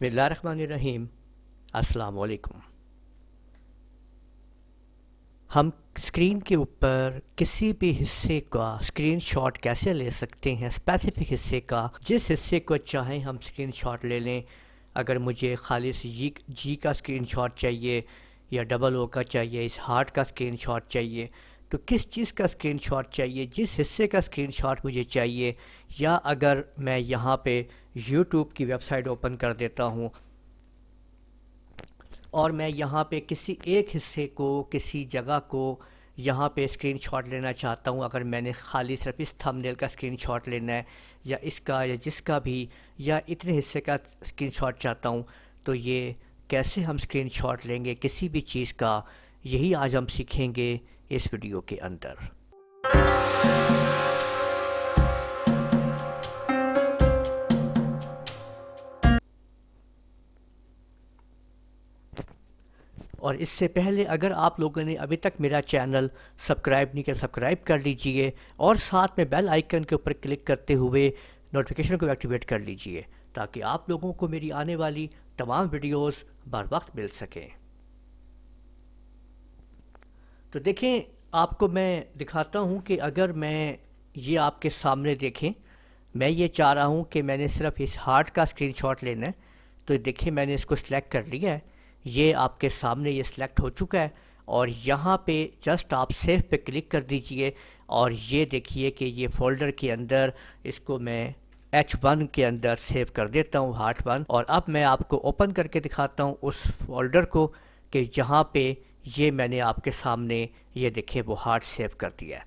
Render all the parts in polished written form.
बिस्मिल्लाहिर्रहमानिर्रहीम। अस्सलाम वालेकुम। हम स्क्रीन के ऊपर किसी भी हिस्से का स्क्रीनशॉट कैसे ले सकते हैं, स्पेसिफिक हिस्से का। जिस हिस्से को चाहें हम स्क्रीनशॉट ले लें। अगर मुझे खालिस जी का स्क्रीनशॉट चाहिए या डबल ओ का चाहिए, इस हार्ट का स्क्रीनशॉट चाहिए, तो किस चीज़ का स्क्रीनशॉट चाहिए, जिस हिस्से का स्क्रीनशॉट मुझे चाहिए। या अगर मैं यहाँ पे यूट्यूब की वेबसाइट ओपन कर देता हूँ और मैं यहाँ पे किसी एक हिस्से को, किसी जगह को यहाँ पे स्क्रीनशॉट लेना चाहता हूँ। अगर मैंने खाली सिर्फ इस थंबनेल का स्क्रीनशॉट लेना है या इसका या जिसका भी, या इतने हिस्से का स्क्रीनशॉट चाहता हूँ, तो ये कैसे हम स्क्रीनशॉट लेंगे किसी भी चीज़ का, यही आज हम सीखेंगे इस वीडियो के अंदर। और इससे पहले अगर आप लोगों ने अभी तक मेरा चैनल सब्सक्राइब नहीं किया, सब्सक्राइब कर लीजिए और साथ में बेल आइकन के ऊपर क्लिक करते हुए नोटिफिकेशन को एक्टिवेट कर लीजिए, ताकि आप लोगों को मेरी आने वाली तमाम वीडियोस बर वक्त मिल सकें। तो देखें, आपको मैं दिखाता हूँ कि अगर मैं ये आपके सामने देखें, मैं ये चाह रहा हूँ कि मैंने सिर्फ इस हार्ट का स्क्रीनशॉट लेना है। तो देखिए, मैंने इसको सिलेक्ट कर लिया है। ये आपके सामने ये सिलेक्ट हो चुका है और यहाँ पे जस्ट आप सेव पे क्लिक कर दीजिए और ये देखिए कि ये फ़ोल्डर के अंदर इसको मैं H1 के अंदर सेव कर देता हूँ, हार्ट 1। और अब मैं आपको ओपन करके दिखाता हूँ उस फोल्डर को कि जहाँ पे ये मैंने आपके सामने ये देखिए वो हार्ट सेव कर दिया है।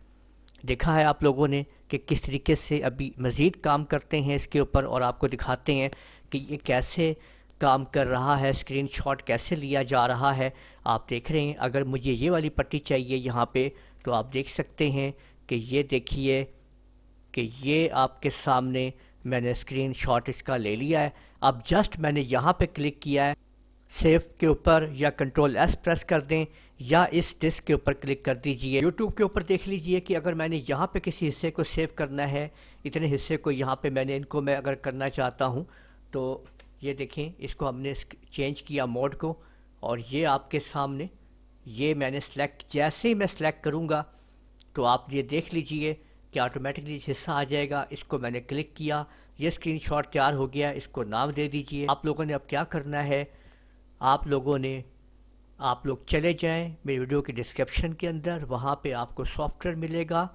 देखा है आप लोगों ने कि किस तरीके से अभी मज़ीद काम करते हैं इसके ऊपर और आपको दिखाते हैं कि ये कैसे काम कर रहा है, स्क्रीनशॉट कैसे लिया जा रहा है। आप देख रहे हैं, अगर मुझे ये वाली पट्टी चाहिए यहाँ पे, तो आप देख सकते हैं कि ये देखिए कि ये आपके सामने मैंने स्क्रीनशॉट इसका ले लिया है। अब जस्ट मैंने यहाँ पे क्लिक किया है सेव के ऊपर, या कंट्रोल एस प्रेस कर दें या इस डिस्क के ऊपर क्लिक कर दीजिए। यूट्यूब के ऊपर देख लीजिए कि अगर मैंने यहाँ पे किसी हिस्से को सेव करना है, इतने हिस्से को यहाँ पे मैंने इनको मैं अगर करना चाहता हूँ, तो ये देखें, इसको हमने चेंज किया मोड को और ये आपके सामने ये मैंने सेलेक्ट, जैसे ही मैं सेलेक्ट करूँगा तो आप ये देख लीजिए कि ऑटोमेटिकली हिस्सा आ जाएगा। इसको मैंने क्लिक किया, ये स्क्रीनशॉट तैयार हो गया। इसको नाम दे दीजिए। आप लोगों ने अब क्या करना है, आप लोग चले जाएं मेरी वीडियो के डिस्क्रिप्शन के अंदर, वहाँ पे आपको सॉफ्टवेयर मिलेगा।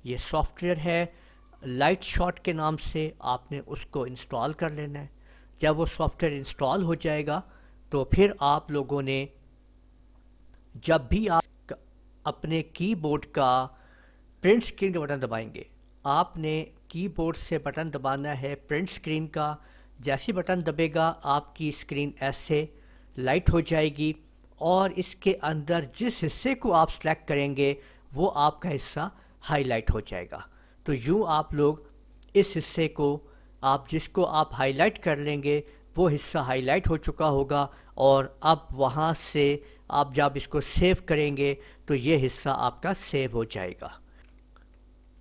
ये सॉफ्टवेयर है लाइट शॉट के नाम से, आपने उसको इंस्टॉल कर लेना है। जब वो सॉफ्टवेयर इंस्टॉल हो जाएगा तो फिर आप लोगों ने, जब भी आप अपने कीबोर्ड का प्रिंट स्क्रीन का बटन दबाएंगे, आपने कीबोर्ड से बटन दबाना है प्रिंट स्क्रीन का। जैसे बटन दबेगा आपकी स्क्रीन ऐसे लाइट हो जाएगी और इसके अंदर जिस हिस्से को आप सेलेक्ट करेंगे वो आपका हिस्सा हाईलाइट हो जाएगा। तो यूँ आप लोग इस हिस्से को, आप जिसको आप हाईलाइट कर लेंगे वो हिस्सा हाईलाइट हो चुका होगा और अब वहाँ से आप जब इसको सेव करेंगे तो ये हिस्सा आपका सेव हो जाएगा।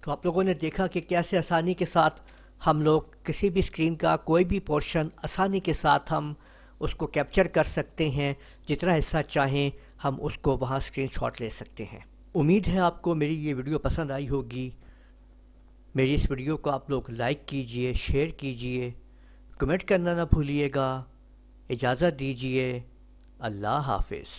तो आप लोगों ने देखा कि कैसे आसानी के साथ हम लोग किसी भी स्क्रीन का कोई भी पोर्शन आसानी के साथ हम उसको कैप्चर कर सकते हैं। जितना हिस्सा चाहें हम उसको वहाँ स्क्रीनशॉट ले सकते हैं। उम्मीद है आपको मेरी ये वीडियो पसंद आई होगी। मेरी इस वीडियो को आप लोग लाइक कीजिए, शेयर कीजिए, कमेंट करना ना भूलिएगा। इजाज़त दीजिए। अल्लाह हाफिज़।